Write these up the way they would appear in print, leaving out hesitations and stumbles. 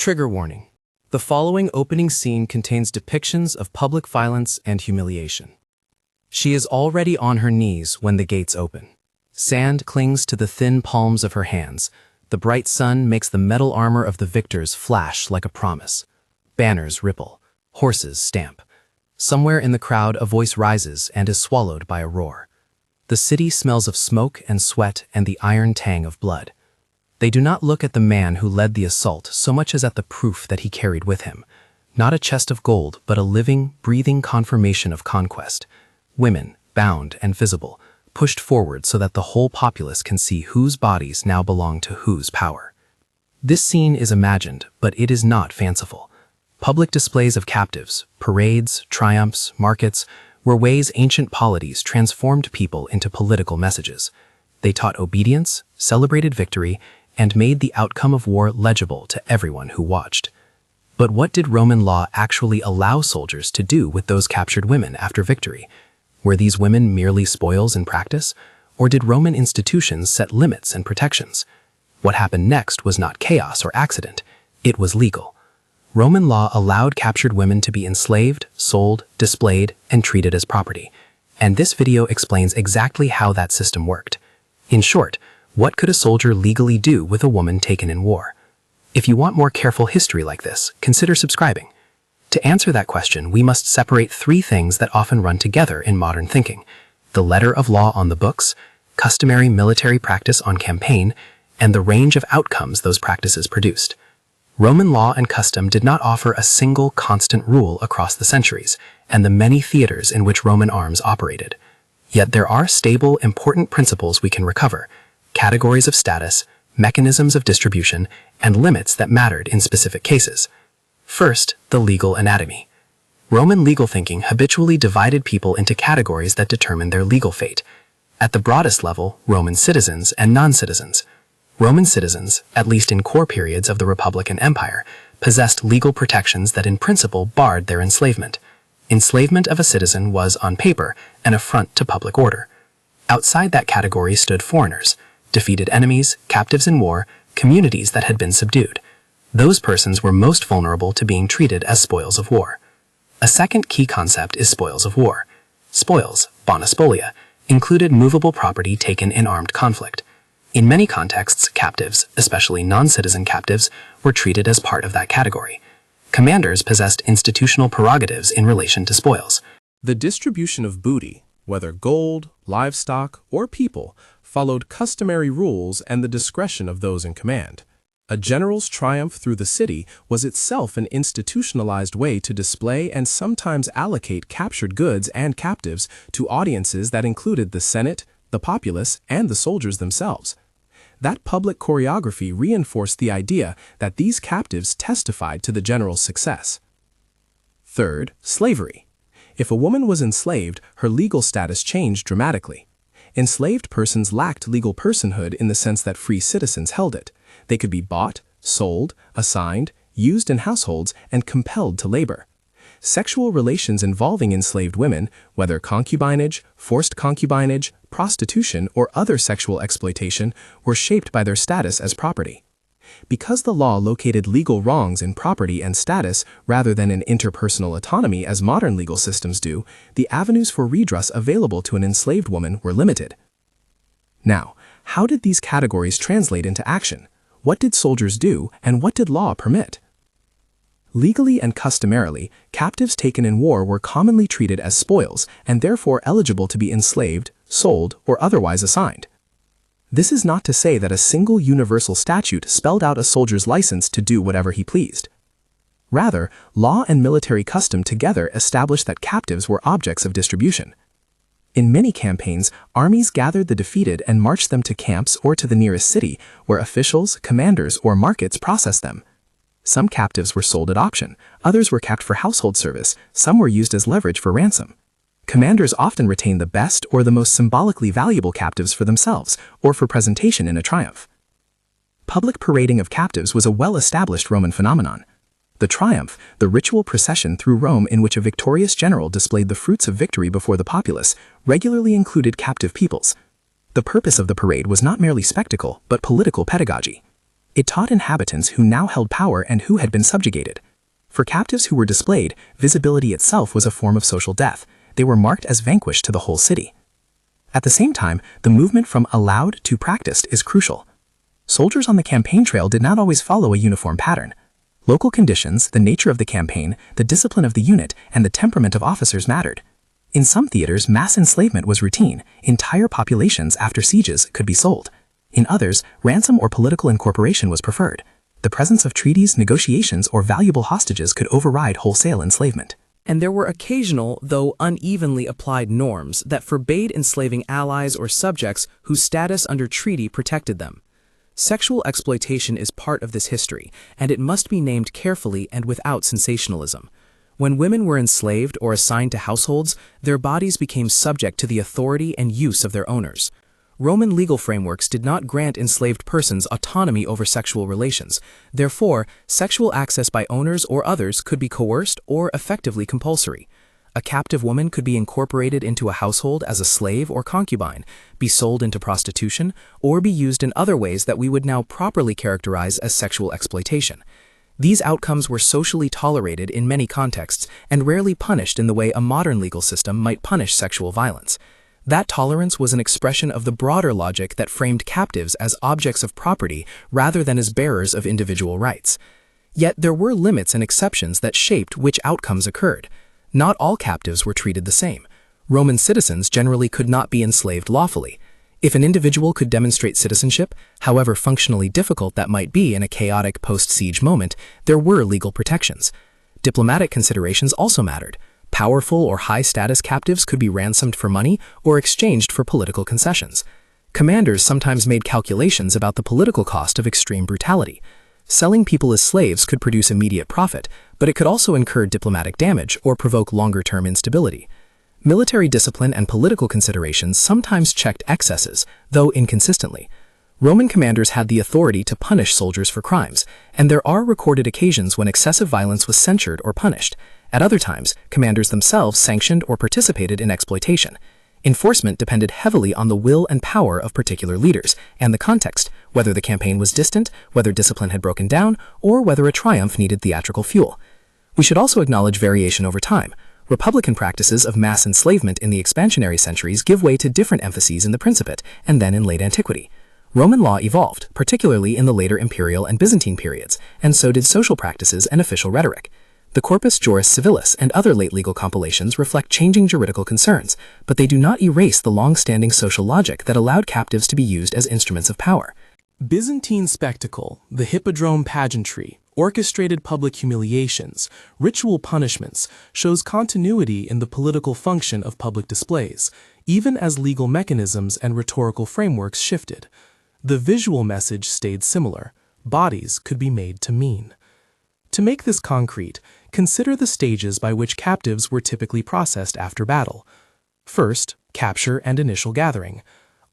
Trigger warning. The following opening scene contains depictions of public violence and humiliation. She is already on her knees when the gates open. Sand clings to the thin palms of her hands. The bright sun makes the metal armor of the victors flash like a promise. Banners ripple. Horses stamp. Somewhere in the crowd, a voice rises and is swallowed by a roar. The city smells of smoke and sweat and the iron tang of blood. They do not look at the man who led the assault so much as at the proof that he carried with him. Not a chest of gold, but a living, breathing confirmation of conquest. Women, bound and visible, pushed forward so that the whole populace can see whose bodies now belong to whose power. This scene is imagined, but it is not fanciful. Public displays of captives, parades, triumphs, markets, were ways ancient polities transformed people into political messages. They taught obedience, celebrated victory, and made the outcome of war legible to everyone who watched. But what did Roman law actually allow soldiers to do with those captured women after victory? Were these women merely spoils in practice, or did Roman institutions set limits and protections? What happened next was not chaos or accident, it was legal. Roman law allowed captured women to be enslaved, sold, displayed, and treated as property. And this video explains exactly how that system worked. In short, what could a soldier legally do with a woman taken in war? If you want more careful history like this, consider subscribing. To answer that question, we must separate three things that often run together in modern thinking: the letter of law on the books, customary military practice on campaign, and the range of outcomes those practices produced. Roman law and custom did not offer a single constant rule across the centuries and the many theaters in which Roman arms operated. Yet there are stable, important principles we can recover: categories of status, mechanisms of distribution, and limits that mattered in specific cases. First, the legal anatomy. Roman legal thinking habitually divided people into categories that determined their legal fate. At the broadest level, Roman citizens and non-citizens. Roman citizens, at least in core periods of the Republic and Empire, possessed legal protections that in principle barred their enslavement. Enslavement of a citizen was, on paper, an affront to public order. Outside that category stood foreigners, defeated enemies, captives in war, communities that had been subdued. Those persons were most vulnerable to being treated as spoils of war. A second key concept is spoils of war. Spoils, bona spolia, included movable property taken in armed conflict. In many contexts, captives, especially non-citizen captives, were treated as part of that category. Commanders possessed institutional prerogatives in relation to spoils. The distribution of booty, whether gold, livestock, or people, followed customary rules and the discretion of those in command. A general's triumph through the city was itself an institutionalized way to display and sometimes allocate captured goods and captives to audiences that included the Senate, the populace, and the soldiers themselves. That public choreography reinforced the idea that these captives testified to the general's success. Third, slavery. If a woman was enslaved, her legal status changed dramatically. Enslaved persons lacked legal personhood in the sense that free citizens held it. They could be bought, sold, assigned, used in households, and compelled to labor. Sexual relations involving enslaved women, whether concubinage, forced concubinage, prostitution, or other sexual exploitation, were shaped by their status as property. Because the law located legal wrongs in property and status rather than in interpersonal autonomy as modern legal systems do, the avenues for redress available to an enslaved woman were limited. Now, how did these categories translate into action? What did soldiers do, and what did law permit? Legally and customarily, captives taken in war were commonly treated as spoils and therefore eligible to be enslaved, sold, or otherwise assigned. This is not to say that a single universal statute spelled out a soldier's license to do whatever he pleased. Rather, law and military custom together established that captives were objects of distribution. In many campaigns, armies gathered the defeated and marched them to camps or to the nearest city, where officials, commanders, or markets processed them. Some captives were sold at auction, others were kept for household service, some were used as leverage for ransom. Commanders often retained the best or the most symbolically valuable captives for themselves, or for presentation in a triumph. Public parading of captives was a well-established Roman phenomenon. The triumph, the ritual procession through Rome in which a victorious general displayed the fruits of victory before the populace, regularly included captive peoples. The purpose of the parade was not merely spectacle, but political pedagogy. It taught inhabitants who now held power and who had been subjugated. For captives who were displayed, visibility itself was a form of social death. They were marked as vanquished to the whole city. At the same time, the movement from allowed to practiced is crucial. Soldiers on the campaign trail did not always follow a uniform pattern. Local conditions, the nature of the campaign, the discipline of the unit, and the temperament of officers mattered. In some theaters, mass enslavement was routine. Entire populations after sieges could be sold. In others, ransom or political incorporation was preferred. The presence of treaties, negotiations, or valuable hostages could override wholesale enslavement. And there were occasional, though unevenly applied norms that forbade enslaving allies or subjects whose status under treaty protected them. Sexual exploitation is part of this history, and it must be named carefully and without sensationalism. When women were enslaved or assigned to households, their bodies became subject to the authority and use of their owners. Roman legal frameworks did not grant enslaved persons autonomy over sexual relations. Therefore, sexual access by owners or others could be coerced or effectively compulsory. A captive woman could be incorporated into a household as a slave or concubine, be sold into prostitution, or be used in other ways that we would now properly characterize as sexual exploitation. These outcomes were socially tolerated in many contexts and rarely punished in the way a modern legal system might punish sexual violence. That tolerance was an expression of the broader logic that framed captives as objects of property rather than as bearers of individual rights. Yet there were limits and exceptions that shaped which outcomes occurred. Not all captives were treated the same. Roman citizens generally could not be enslaved lawfully. If an individual could demonstrate citizenship, however functionally difficult that might be in a chaotic post-siege moment, there were legal protections. Diplomatic considerations also mattered. Powerful or high-status captives could be ransomed for money or exchanged for political concessions. Commanders sometimes made calculations about the political cost of extreme brutality. Selling people as slaves could produce immediate profit, but it could also incur diplomatic damage or provoke longer-term instability. Military discipline and political considerations sometimes checked excesses, though inconsistently. Roman commanders had the authority to punish soldiers for crimes, and there are recorded occasions when excessive violence was censured or punished. At other times, commanders themselves sanctioned or participated in exploitation. Enforcement depended heavily on the will and power of particular leaders and the context, whether the campaign was distant, whether discipline had broken down, or whether a triumph needed theatrical fuel. We should also acknowledge variation over time. Republican practices of mass enslavement in the expansionary centuries give way to different emphases in the Principate and then in late antiquity. Roman law evolved, particularly in the later imperial and Byzantine periods, and so did social practices and official rhetoric. The Corpus Juris Civilis and other late legal compilations reflect changing juridical concerns, but they do not erase the long-standing social logic that allowed captives to be used as instruments of power. Byzantine spectacle, the hippodrome pageantry, orchestrated public humiliations, ritual punishments, shows continuity in the political function of public displays, even as legal mechanisms and rhetorical frameworks shifted. The visual message stayed similar. Bodies could be made to mean. To make this concrete, consider the stages by which captives were typically processed after battle. First, capture and initial gathering.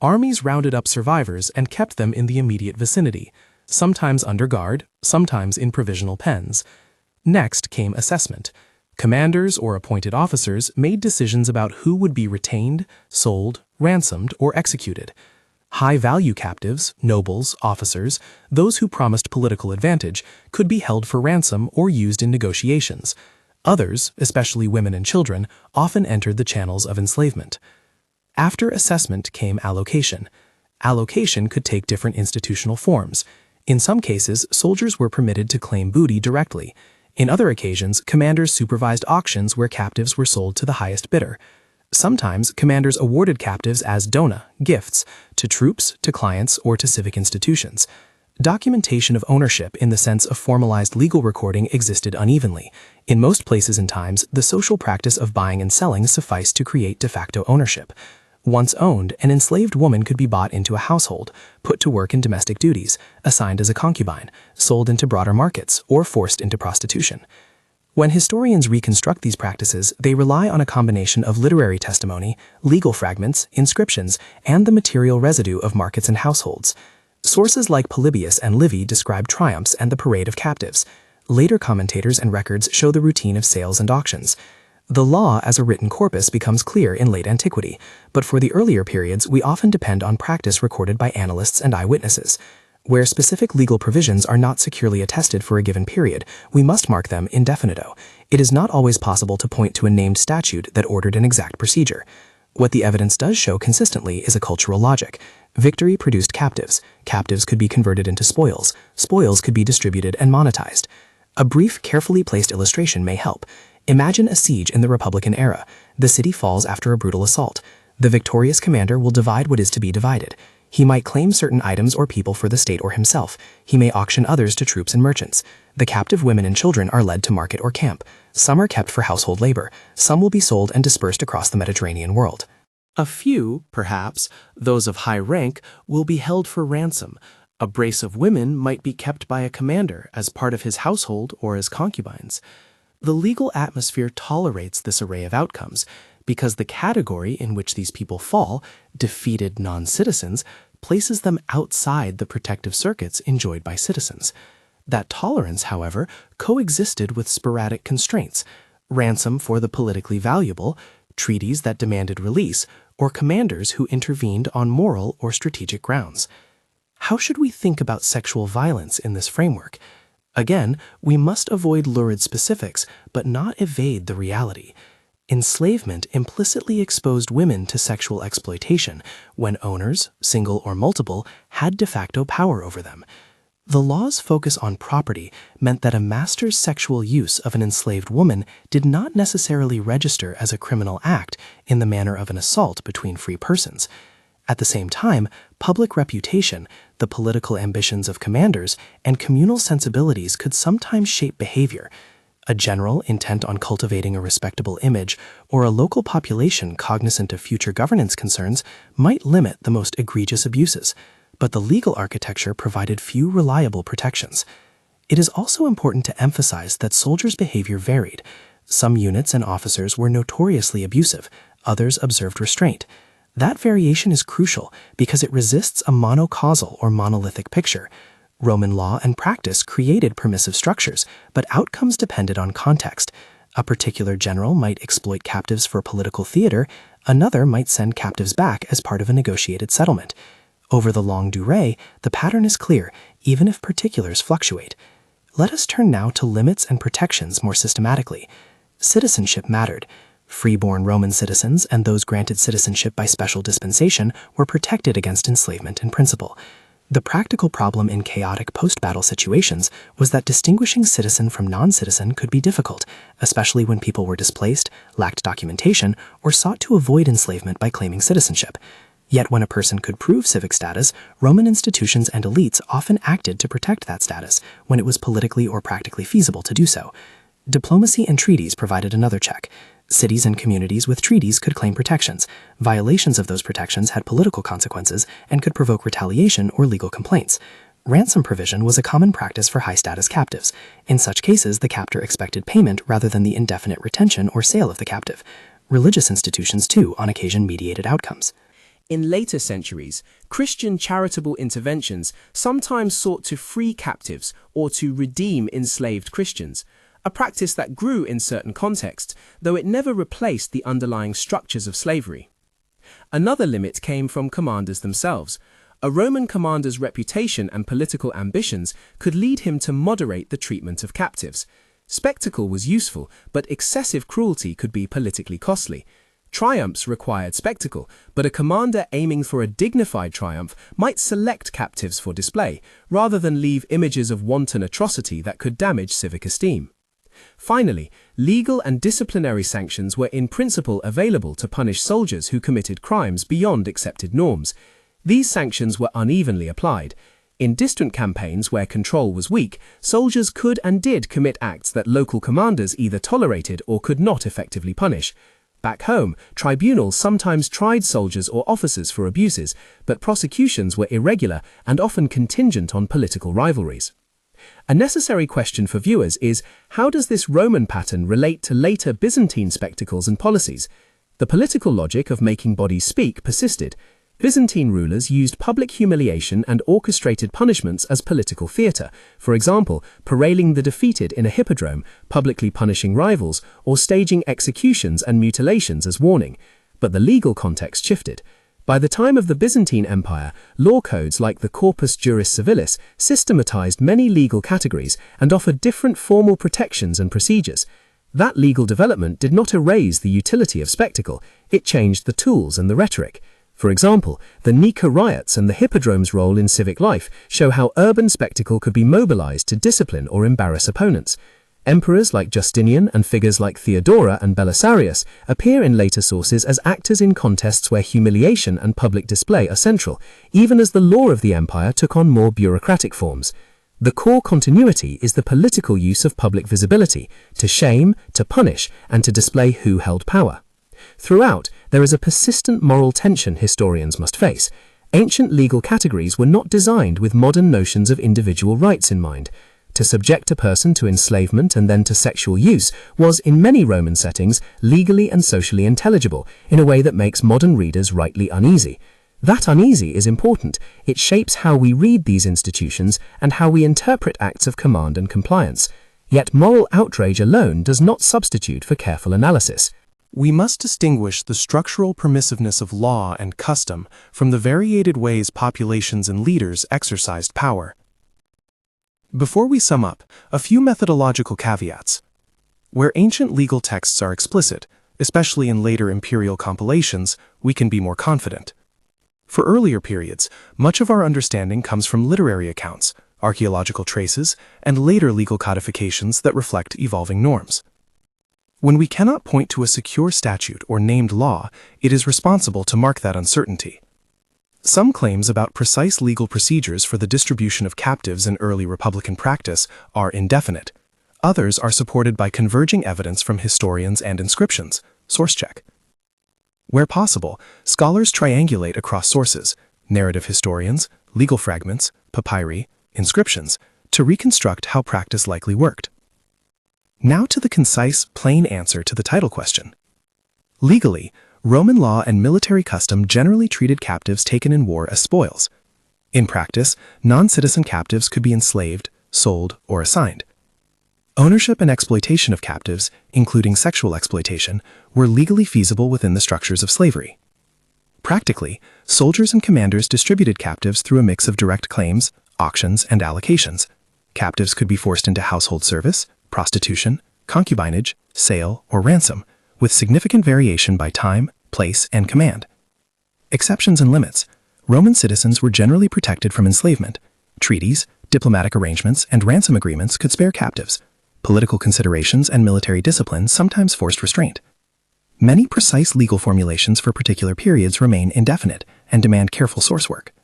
Armies rounded up survivors and kept them in the immediate vicinity, sometimes under guard, sometimes in provisional pens. Next came assessment. Commanders or appointed officers made decisions about who would be retained, sold, ransomed, or executed. High-value captives, nobles, officers, those who promised political advantage, could be held for ransom or used in negotiations. Others, especially women and children, often entered the channels of enslavement. After assessment came allocation. Allocation could take different institutional forms. In some cases, soldiers were permitted to claim booty directly. In other occasions, commanders supervised auctions where captives were sold to the highest bidder. Sometimes, commanders awarded captives as dona, gifts, to troops, to clients, or to civic institutions. Documentation of ownership in the sense of formalized legal recording existed unevenly. In most places and times, the social practice of buying and selling sufficed to create de facto ownership. Once owned, an enslaved woman could be bought into a household, put to work in domestic duties, assigned as a concubine, sold into broader markets, or forced into prostitution. When historians reconstruct these practices, they rely on a combination of literary testimony, legal fragments, inscriptions, and the material residue of markets and households. Sources like Polybius and Livy describe triumphs and the parade of captives. Later commentators and records show the routine of sales and auctions. The law as a written corpus becomes clear in late antiquity, but for the earlier periods we often depend on practice recorded by annalists and eyewitnesses. Where specific legal provisions are not securely attested for a given period, we must mark them indefinito. It is not always possible to point to a named statute that ordered an exact procedure. What the evidence does show consistently is a cultural logic. Victory produced captives. Captives could be converted into spoils. Spoils could be distributed and monetized. A brief, carefully placed illustration may help. Imagine a siege in the Republican era. The city falls after a brutal assault. The victorious commander will divide what is to be divided. He might claim certain items or people for the state or himself. He may auction others to troops and merchants. The captive women and children are led to market or camp. Some are kept for household labor. Some will be sold and dispersed across the Mediterranean world. A few, perhaps, those of high rank, will be held for ransom. A brace of women might be kept by a commander as part of his household or as concubines. The legal atmosphere tolerates this array of outcomes because the category in which these people fall, defeated non-citizens, places them outside the protective circuits enjoyed by citizens. That tolerance, however, coexisted with sporadic constraints: ransom for the politically valuable, treaties that demanded release, or commanders who intervened on moral or strategic grounds. How should we think about sexual violence in this framework? Again, we must avoid lurid specifics, but not evade the reality. Enslavement implicitly exposed women to sexual exploitation when owners, single or multiple, had de facto power over them. The law's focus on property meant that a master's sexual use of an enslaved woman did not necessarily register as a criminal act in the manner of an assault between free persons. At the same time, public reputation, the political ambitions of commanders, and communal sensibilities could sometimes shape behavior. A general intent on cultivating a respectable image, or a local population cognizant of future governance concerns, might limit the most egregious abuses, but the legal architecture provided few reliable protections. It is also important to emphasize that soldiers' behavior varied. Some units and officers were notoriously abusive, others observed restraint. That variation is crucial because it resists a monocausal or monolithic picture. Roman law and practice created permissive structures, but outcomes depended on context. A particular general might exploit captives for political theater, another might send captives back as part of a negotiated settlement. Over the longue durée, the pattern is clear, even if particulars fluctuate. Let us turn now to limits and protections more systematically. Citizenship mattered. Freeborn Roman citizens and those granted citizenship by special dispensation were protected against enslavement in principle. The practical problem in chaotic post-battle situations was that distinguishing citizen from non-citizen could be difficult, especially when people were displaced, lacked documentation, or sought to avoid enslavement by claiming citizenship. Yet when a person could prove civic status, Roman institutions and elites often acted to protect that status when it was politically or practically feasible to do so. Diplomacy and treaties provided another check. Cities and communities with treaties could claim protections. Violations of those protections had political consequences and could provoke retaliation or legal complaints. Ransom provision was a common practice for high-status captives. In such cases, the captor expected payment rather than the indefinite retention or sale of the captive. Religious institutions, too, on occasion mediated outcomes. In later centuries, Christian charitable interventions sometimes sought to free captives or to redeem enslaved Christians, a practice that grew in certain contexts, though it never replaced the underlying structures of slavery. Another limit came from commanders themselves. A Roman commander's reputation and political ambitions could lead him to moderate the treatment of captives. Spectacle was useful, but excessive cruelty could be politically costly. Triumphs required spectacle, but a commander aiming for a dignified triumph might select captives for display, rather than leave images of wanton atrocity that could damage civic esteem. Finally, legal and disciplinary sanctions were in principle available to punish soldiers who committed crimes beyond accepted norms. These sanctions were unevenly applied. In distant campaigns where control was weak, soldiers could and did commit acts that local commanders either tolerated or could not effectively punish. Back home, tribunals sometimes tried soldiers or officers for abuses, but prosecutions were irregular and often contingent on political rivalries. A necessary question for viewers is, how does this Roman pattern relate to later Byzantine spectacles and policies? The political logic of making bodies speak persisted. Byzantine rulers used public humiliation and orchestrated punishments as political theatre, for example, parailing the defeated in a hippodrome, publicly punishing rivals, or staging executions and mutilations as warning. But the legal context shifted. By the time of the Byzantine Empire, law codes like the Corpus Juris Civilis systematized many legal categories and offered different formal protections and procedures. That legal development did not erase the utility of spectacle, it changed the tools and the rhetoric. For example, the Nika riots and the hippodrome's role in civic life show how urban spectacle could be mobilized to discipline or embarrass opponents. Emperors like Justinian and figures like Theodora and Belisarius appear in later sources as actors in contests where humiliation and public display are central, even as the law of the empire took on more bureaucratic forms. The core continuity is the political use of public visibility, to shame, to punish, and to display who held power. Throughout, there is a persistent moral tension historians must face. Ancient legal categories were not designed with modern notions of individual rights in mind. To subject a person to enslavement and then to sexual use was, in many Roman settings, legally and socially intelligible in a way that makes modern readers rightly uneasy. That uneasy is important. It shapes how we read these institutions and how we interpret acts of command and compliance. Yet moral outrage alone does not substitute for careful analysis. We must distinguish the structural permissiveness of law and custom from the variated ways populations and leaders exercised power. Before we sum up, a few methodological caveats. Where ancient legal texts are explicit, especially in later imperial compilations, we can be more confident. For earlier periods, much of our understanding comes from literary accounts, archaeological traces, and later legal codifications that reflect evolving norms. When we cannot point to a secure statute or named law, it is responsible to mark that uncertainty. Some claims about precise legal procedures for the distribution of captives in early Republican practice are indefinite. Others are supported by converging evidence from historians and inscriptions. Source check. Where possible, scholars triangulate across sources, narrative historians, legal fragments, papyri, inscriptions, to reconstruct how practice likely worked. Now to the concise, plain answer to the title question. Legally, Roman law and military custom generally treated captives taken in war as spoils. In practice, non-citizen captives could be enslaved, sold, or assigned. Ownership and exploitation of captives, including sexual exploitation, were legally feasible within the structures of slavery. Practically, soldiers and commanders distributed captives through a mix of direct claims, auctions, and allocations. Captives could be forced into household service, prostitution, concubinage, sale, or ransom, with significant variation by time, place, and command. Exceptions and limits. Roman citizens were generally protected from enslavement. Treaties, diplomatic arrangements, and ransom agreements could spare captives. Political considerations and military discipline sometimes forced restraint. Many precise legal formulations for particular periods remain indefinite and demand careful source work.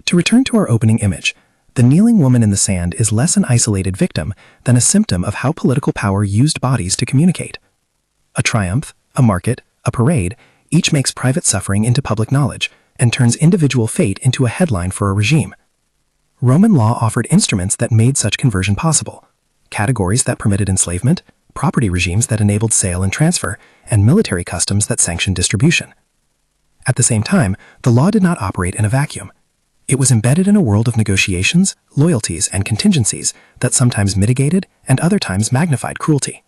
To return to our opening image, the kneeling woman in the sand is less an isolated victim than a symptom of how political power used bodies to communicate. A triumph, a market, a parade, each makes private suffering into public knowledge and turns individual fate into a headline for a regime. Roman law offered instruments that made such conversion possible: categories that permitted enslavement, property regimes that enabled sale and transfer, and military customs that sanctioned distribution. At the same time, the law did not operate in a vacuum. It was embedded in a world of negotiations, loyalties, and contingencies that sometimes mitigated and other times magnified cruelty.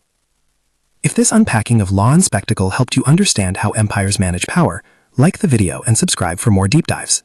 If this unpacking of law and spectacle helped you understand how empires manage power, like the video and subscribe for more deep dives.